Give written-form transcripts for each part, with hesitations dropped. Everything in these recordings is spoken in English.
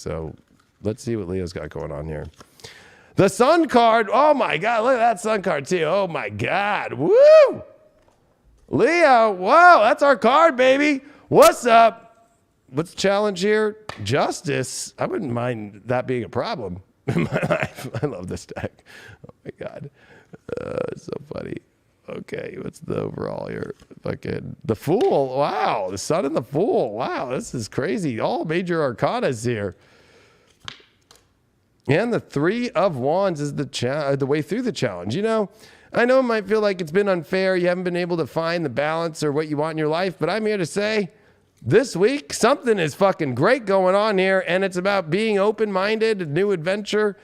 So let's see what Leo's got going on here. The Sun card. Oh my God. Look at that Sun card too. Oh my God. Woo! Leo. Whoa. That's our card, baby. What's up? What's the challenge here? Justice. I wouldn't mind that being a problem in my life. I love this deck. Oh my God. It's so funny. Okay. What's the overall here? Fucking the Fool. Wow. The Sun and the Fool. Wow. This is crazy. All major arcanas here. And the Three of Wands is the way through the challenge. You know, I know it might feel like it's been unfair. You haven't been able to find the balance or what you want in your life, but I'm here to say this week, something is fucking great going on here, and it's about being open-minded, a new adventure.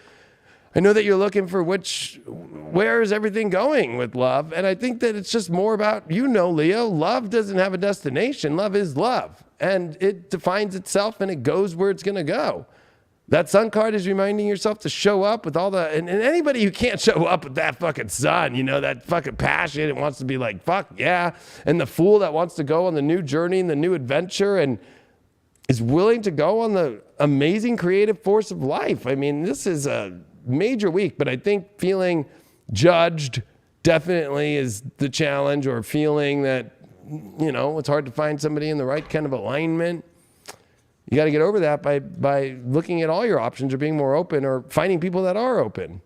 I know that you're looking for where is everything going with love, and I think that it's just more about, Leo, love doesn't have a destination. Love is love, and it defines itself, and it goes where it's going to go. That Sun card is reminding yourself to show up with all and anybody who can't show up with that fucking sun, that fucking passion and wants to be like, fuck yeah. And the Fool that wants to go on the new journey and the new adventure and is willing to go on the amazing creative force of life. I mean, this is a major week, but I think feeling judged definitely is the challenge, or feeling that, it's hard to find somebody in the right kind of alignment. You got to get over that by looking at all your options, or being more open, or finding people that are open.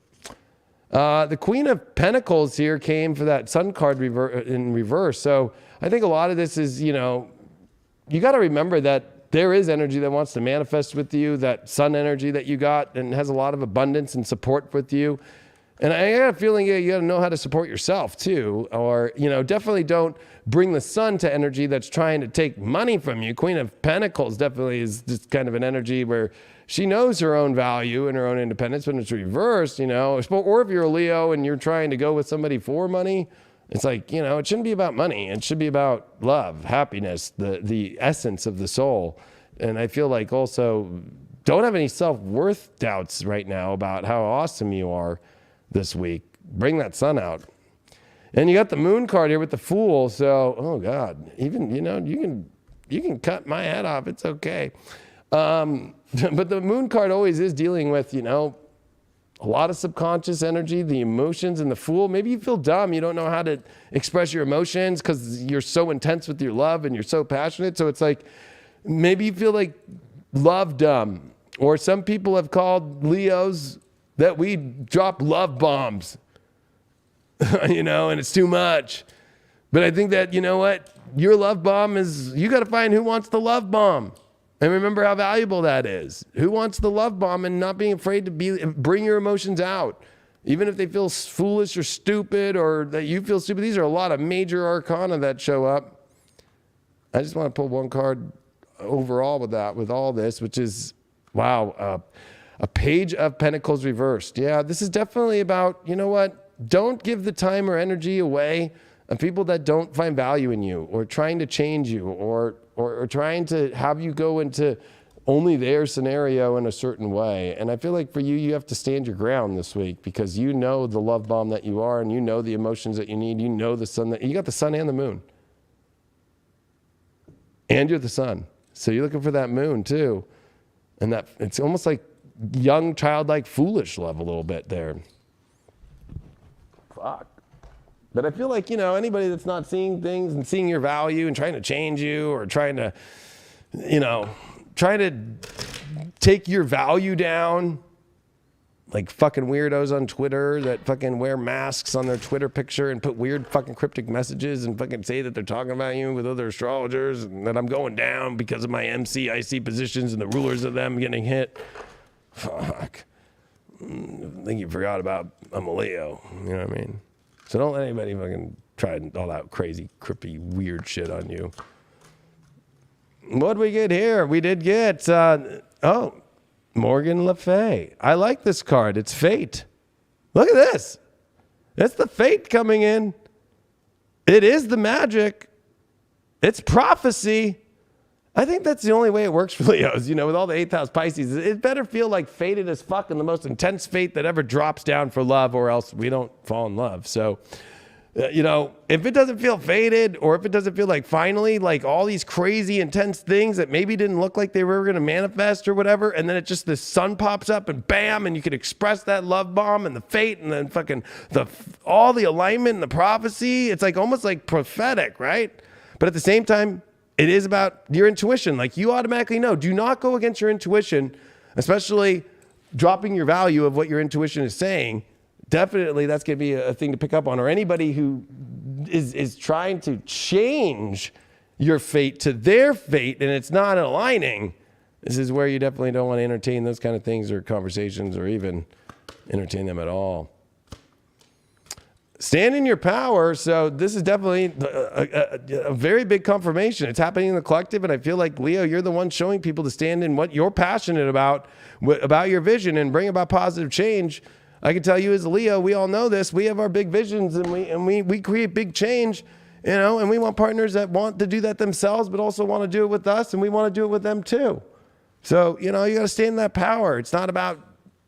The Queen of Pentacles here came for that Sun card in reverse. So I think a lot of this is, you got to remember that there is energy that wants to manifest with you, that Sun energy that you got, and has a lot of abundance and support with you. And I got a feeling you got to know how to support yourself too, or, definitely don't bring the Sun to energy that's trying to take money from you. Queen of Pentacles definitely is just kind of an energy where she knows her own value and her own independence, but it's reversed, or if you're a Leo and you're trying to go with somebody for money, it's like, it shouldn't be about money. It should be about love, happiness, the essence of the soul. And I feel like also don't have any self-worth doubts right now about how awesome you are this week. Bring that Sun out. And you got the Moon card here with the Fool. So, oh God, even, you can cut my head off. It's okay. But the Moon card always is dealing with, a lot of subconscious energy, the emotions, and the Fool. Maybe you feel dumb. You don't know how to express your emotions because you're so intense with your love and you're so passionate. So it's like, maybe you feel like love dumb. Or some people have called Leos that we drop love bombs, and it's too much. But I think that, your love bomb is, you got to find who wants the love bomb. And remember how valuable that is. Who wants the love bomb, and not being afraid to bring your emotions out. Even if they feel foolish or stupid, or that you feel stupid. These are a lot of major arcana that show up. I just want to pull one card overall with all this, which is, wow, a Page of Pentacles reversed. Yeah, this is definitely about, don't give the time or energy away on people that don't find value in you, or trying to change you, or trying to have you go into only their scenario in a certain way. And I feel like for you, you have to stand your ground this week, because the love bomb that you are, and the emotions that you need. The Sun you got the Sun and the Moon. And you're the Sun. So you're looking for that Moon too. And that it's almost like young, childlike, foolish love a little bit there. Fuck. But I feel like, anybody that's not seeing things and seeing your value and trying to change you, or trying to, trying to take your value down, like fucking weirdos on Twitter that fucking wear masks on their Twitter picture and put weird fucking cryptic messages and fucking say that they're talking about you with other astrologers, and that I'm going down because of my MCIC positions and the rulers of them getting hit. Fuck. I think you forgot about I'm a Leo. You know what I mean? So don't let anybody fucking try all that crazy, creepy, weird shit on you. What did we get here? We did get, Morgan Le Fay. I like this card. It's fate. Look at this. It's the fate coming in. It is the magic. It's prophecy. I think that's the only way it works for Leos, with all the 8th house Pisces. It better feel like fated as fuck, and the most intense fate that ever drops down for love, or else we don't fall in love. So if it doesn't feel fated, or if it doesn't feel like finally, like all these crazy intense things that maybe didn't look like they were going to manifest or whatever, and then it just, the sun pops up and bam, and you can express that love bomb and the fate and then fucking all the alignment and the prophecy. It's like almost like prophetic, right? But at the same time, it is about your intuition. Like, you automatically know. Do not go against your intuition, especially dropping your value of what your intuition is saying. Definitely that's going to be a thing to pick up on. Or anybody who is trying to change your fate to their fate and it's not aligning, this is where you definitely don't want to entertain those kind of things or conversations, or even entertain them at all. Stand in your power. So this is definitely a very big confirmation. It's happening in the collective, and I feel like, Leo, you're the one showing people to stand in what you're passionate about your vision, and bring about positive change. I can tell you, as a Leo, we all know this. We have our big visions, and we create big change, and we want partners that want to do that themselves, but also want to do it with us, and we want to do it with them too. So, you got to stand in that power. It's not about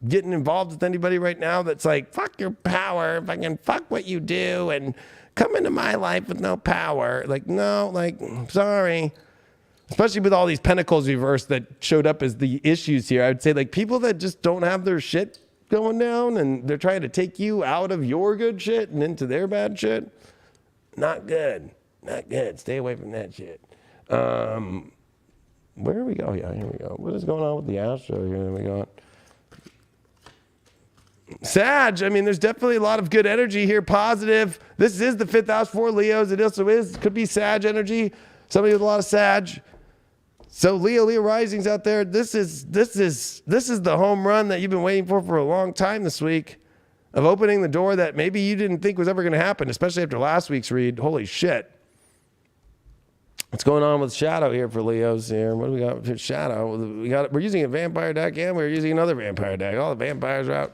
getting involved with anybody right now that's like, fuck your power, fucking fuck what you do, and come into my life with no power. Like, no, like, sorry. Especially with all these pentacles reversed that showed up as the issues here. I would say, like, people that just don't have their shit going down, and they're trying to take you out of your good shit and into their bad shit. Not good. Not good. Stay away from that shit. Where do we go? Yeah, here we go. What is going on with the astro here? We got Sag. I mean, there's definitely a lot of good energy here. Positive. This is the 5th house for Leos. It also could be Sag energy. Somebody with a lot of Sag. So Leo risings out there. This is the home run that you've been waiting for a long time this week, of opening the door that maybe you didn't think was ever going to happen, especially after last week's read. Holy shit. What's going on with Shadow here for Leos here? What do we got for Shadow? We're using a vampire deck, and we're using another vampire deck. All the vampires are out.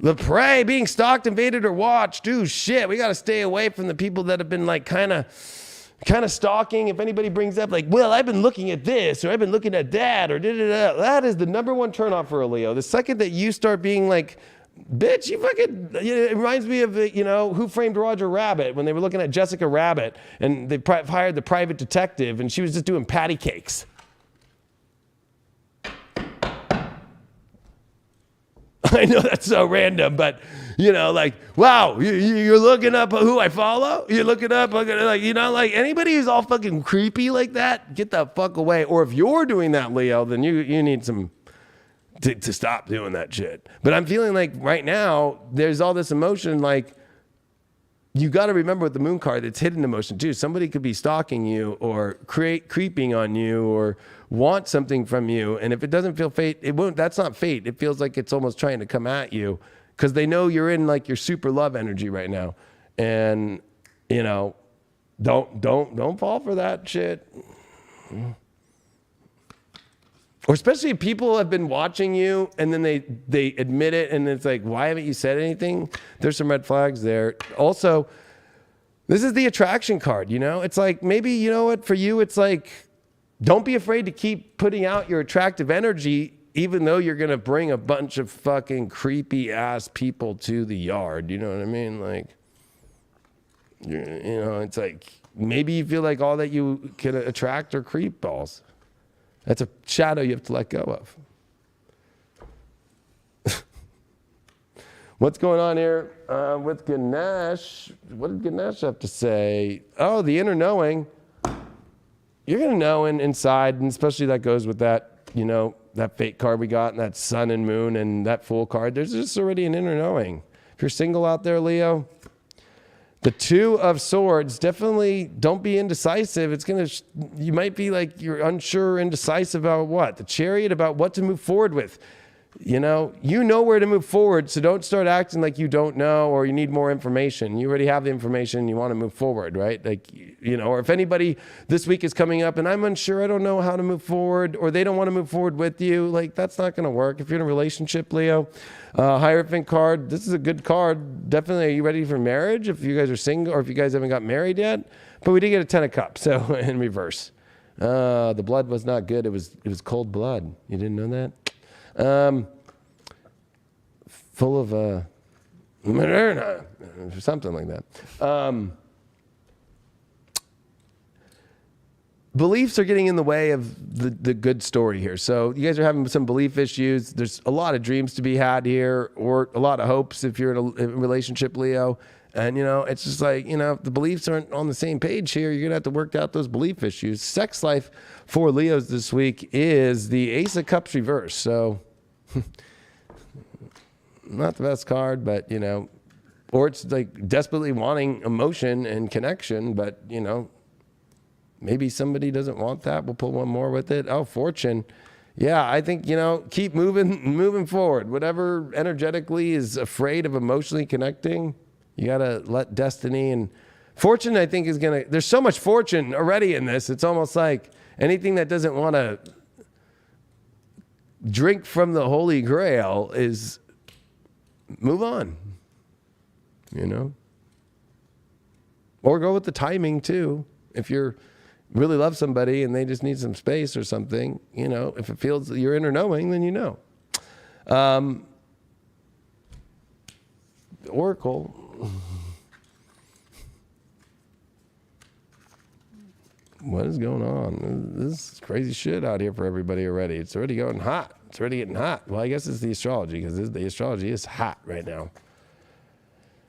The prey being stalked, invaded, or watched. Dude, shit. We got to stay away from the people that have been like kind of stalking. If anybody brings up like, well, I've been looking at this, or I've been looking at that, or da-da-da, that is the number one turnoff for a Leo. The second that you start being like, bitch, you fucking, it reminds me of, Who Framed Roger Rabbit, when they were looking at Jessica Rabbit, and they hired the private detective, and she was just doing patty cakes. I know that's so random, but like, wow, you're looking up who I follow? You're looking up, like, anybody who's all fucking creepy like that, get the fuck away. Or if you're doing that, Leo, then you need some to stop doing that shit. But I'm feeling like right now, there's all this emotion, like, you got to remember with the moon card, it's hidden emotion too. Somebody could be stalking you, or creeping on you, or want something from you. And if it doesn't feel fate, it won't. That's not fate. It feels like it's almost trying to come at you, because they know you're in like your super love energy right now. And don't fall for that shit. Or especially if people have been watching you and then they admit it, and it's like, why haven't you said anything? There's some red flags there. Also, this is the attraction card, It's like, maybe, for you, it's like, don't be afraid to keep putting out your attractive energy, even though you're going to bring a bunch of fucking creepy ass people to the yard. You know what I mean? Like, it's like, maybe you feel like all that you can attract are creep balls. That's a shadow you have to let go of. What's going on here with Ganesh? What did Ganesh have to say? Oh, the inner knowing. You're going to know inside, and especially that goes with that, that fate card we got, and that sun and moon and that fool card. There's just already an inner knowing. If you're single out there, Leo, the 2 of Swords, definitely don't be indecisive. It's going to, you might be like, you're unsure, indecisive about what? The Chariot, about what to move forward with. You know where to move forward, so don't start acting like you don't know or you need more information. You already have the information, you want to move forward, right? Like, or if anybody this week is coming up and I'm unsure, I don't know how to move forward, or they don't want to move forward with you, like, that's not going to work. If you're in a relationship, Leo, Hierophant card, this is a good card. Definitely, are you ready for marriage? If you guys are single, or if you guys haven't got married yet. But we did get a 10 of Cups, so in reverse. The blood was not good. It was cold blood. You didn't know that? Full of Moderna, something like that. Beliefs are getting in the way of the good story here. So you guys are having some belief issues. There's a lot of dreams to be had here, or a lot of hopes if you're in a relationship, Leo. And, it's just like, if the beliefs aren't on the same page here, you're going to have to work out those belief issues. Sex life for Leos this week is the Ace of Cups reverse. So not the best card, but, or it's like desperately wanting emotion and connection, but, maybe somebody doesn't want that. We'll pull one more with it. Oh, fortune. Yeah, I think, keep moving forward. Whatever energetically is afraid of emotionally connecting, you got to let destiny and fortune, I think, is going to, there's so much fortune already in this. It's almost like anything that doesn't want to drink from the Holy Grail is move on, or go with the timing too. If you're really love somebody and they just need some space or something, if it feels your inner knowing, then Oracle. What is going on? This is crazy shit out here for everybody already. It's already going hot. It's already getting hot. Well, I guess it's the astrology, because the astrology is hot right now.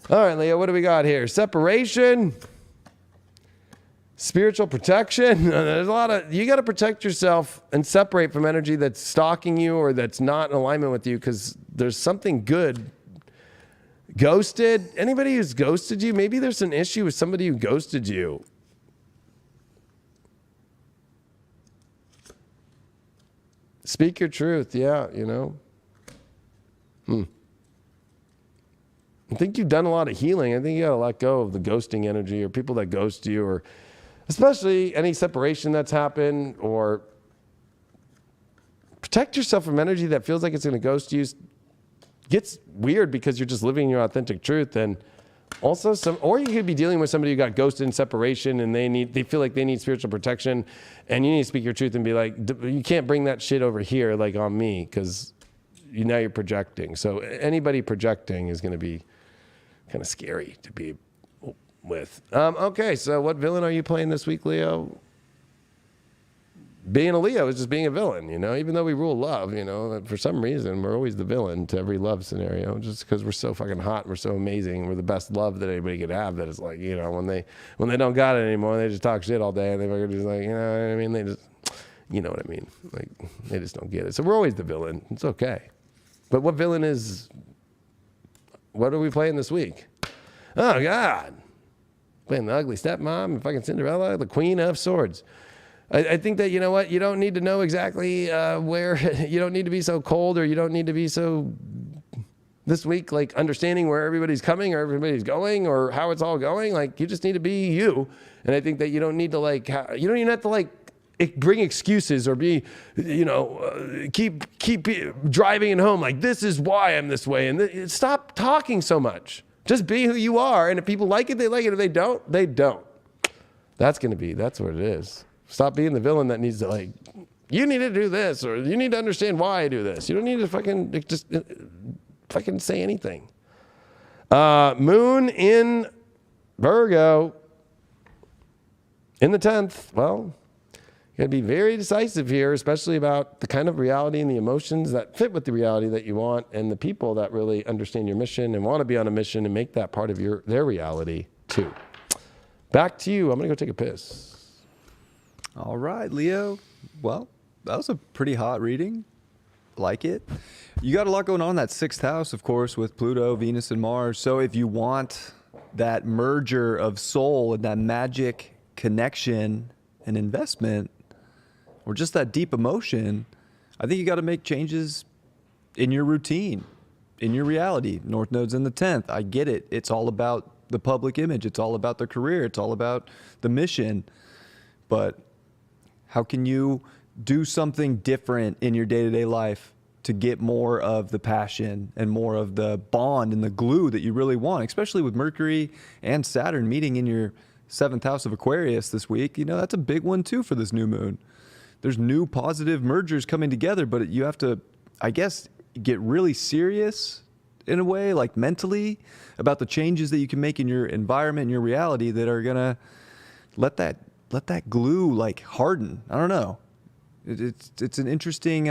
All right, Leo, what do we got here? Separation. Spiritual protection. There's a lot of, you got to protect yourself and separate from energy that's stalking you or that's not in alignment with you, because there's something good. Ghosted. Anybody who's ghosted you, maybe there's an issue with somebody who ghosted you. Speak your truth. Yeah, I think you've done a lot of healing. I think you got to let go of the ghosting energy or people that ghost you, or especially any separation that's happened, or protect yourself from energy that feels like it's going to ghost you. Gets weird because you're just living your authentic truth. And also or you could be dealing with somebody who got ghosted in separation and they feel like they need spiritual protection, and you need to speak your truth and be like, you can't bring that shit over here, like on me, because now you're projecting. So anybody projecting is going to be kind of scary to be with. Okay, so what villain are you playing this week, Leo? Being a Leo is just being a villain, even though we rule love, for some reason we're always the villain to every love scenario, just because we're so fucking hot, we're so amazing, we're the best love that anybody could have, that it's like, when they don't got it anymore, they just talk shit all day, and they fucking just like, what I mean, they just, what I mean, like, they just don't get it. So we're always the villain. It's okay. But what villain what are we playing this week? Oh God, playing the ugly stepmom, fucking Cinderella, the Queen of Swords. I think that, you don't need to know exactly where, you don't need to be so cold, or you don't need to be so, this week, like understanding where everybody's coming or everybody's going or how it's all going. Like, you just need to be you. And I think that you don't need to you don't even have to bring excuses or be, keep driving it home. Like, this is why I'm this way. And stop talking so much. Just be who you are. And if people like it, they like it. If they don't, they don't. That's what it is. Stop being the villain that needs to you need to do this, or you need to understand why I do this. You don't need to fucking say anything. Moon in Virgo in the 10th. Well, you got to be very decisive here, especially about the kind of reality and the emotions that fit with the reality that you want, and the people that really understand your mission and want to be on a mission and make that part of their reality too. Back to you. I'm going to go take a piss. All right, Leo. Well, that was a pretty hot reading. Like it. You got a lot going on in that 6th house, of course, with Pluto, Venus, and Mars. So if you want that merger of soul and that magic connection and investment, or just that deep emotion, I think you got to make changes in your routine, in your reality. North Node's in the 10th. I get it. It's all about the public image. It's all about the career. It's all about the mission. But how can you do something different in your day-to-day life to get more of the passion and more of the bond and the glue that you really want, especially with Mercury and Saturn meeting in your 7th house of Aquarius this week? That's a big one too for this new moon. There's new positive mergers coming together, but you have to, I guess, get really serious in a way, like mentally, about the changes that you can make in your environment and your reality that are gonna let that glue like harden. I don't know. It's an interesting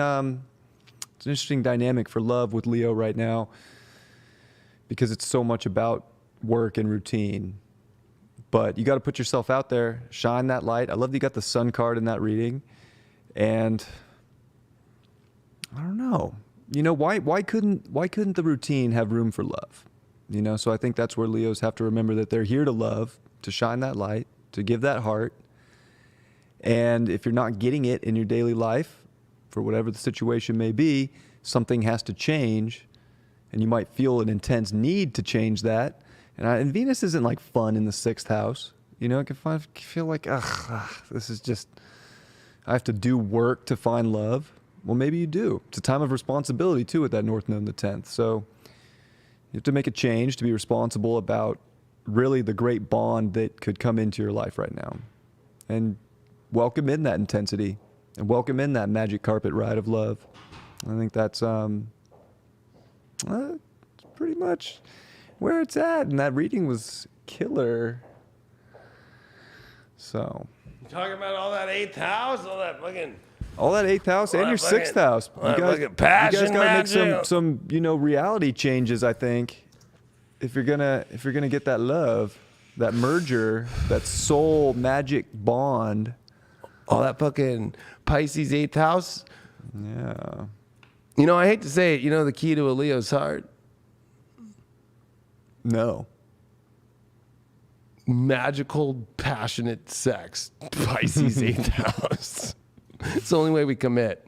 dynamic for love with Leo right now, because it's so much about work and routine. But you got to put yourself out there, shine that light. I love that you got the sun card in that reading. And I don't know, why couldn't the routine have room for love? So I think that's where Leos have to remember that they're here to love, to shine that light, to give that heart. And if you're not getting it in your daily life, for whatever the situation may be, something has to change, and you might feel an intense need to change that. And Venus isn't like fun in the 6th house. It can feel like, this is just, I have to do work to find love. Well, maybe you do. It's a time of responsibility too with that North Node in the 10th. So you have to make a change to be responsible about really the great bond that could come into your life right now. And welcome in that intensity and welcome in that magic carpet ride of love. I think that's pretty much where it's at. And that reading was killer. So. You're talking about all that 8th house, all that 8th house and your 6th house. You guys gotta make some reality changes, I think. If you're gonna get that love, that merger, that soul magic bond. All that fucking Pisces 8th house. Yeah. I hate to say it, the key to a Leo's heart? No. Magical, passionate sex. Pisces 8th house. It's the only way we commit.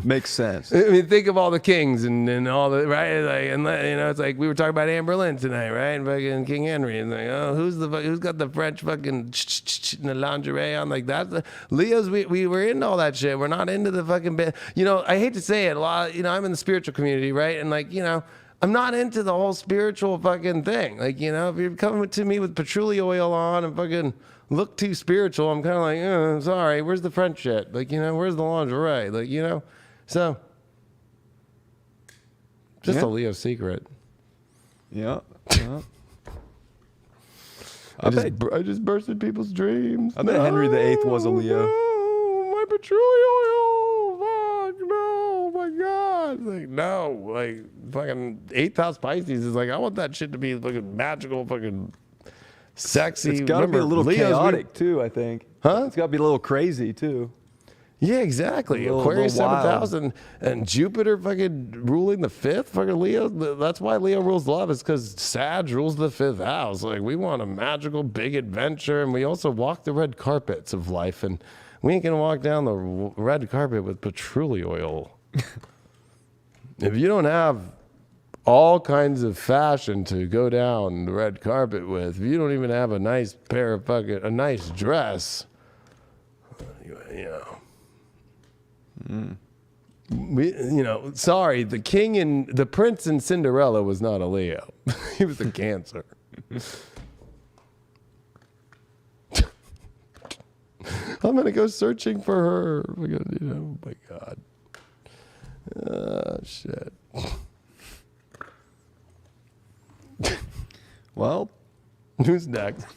Makes sense. I mean, think of all the kings and all the, right? It's like we were talking about Anne Boleyn tonight, right? And fucking King Henry. And like, oh, who's got the French fucking the lingerie on? Like that. Leos, we were into all that shit. We're not into the fucking bit. I hate to say it a lot. I'm in the spiritual community, right? And I'm not into the whole spiritual fucking thing. Like, if you're coming to me with patchouli oil on and fucking look too spiritual, I'm kind of like, sorry, where's the French shit? Like, where's the lingerie? Like, so just a Leo secret. Yeah. I just bursted people's dreams. I bet Henry VIII was a Leo. No, my patchouli oil. Fuck, no, my God. Like, no, like, fucking 8th house Pisces is like, I want that shit to be fucking magical, fucking sexy. It's got to be a little chaotic too, I think. Huh? It's got to be a little crazy too. Yeah, exactly. Aquarius 7th house and Jupiter fucking ruling the 5th. Fucking Leo. That's why Leo rules love, is because Sag rules the 5th house. Like, we want a magical big adventure, and we also walk the red carpets of life, and we ain't gonna walk down the red carpet with patchouli oil. If you don't have all kinds of fashion to go down the red carpet with, if you don't even have a nice pair of a nice dress, sorry, the prince in Cinderella was not a Leo. He was a Cancer. I'm gonna go searching for her because, oh my God. Shit. Well, who's next?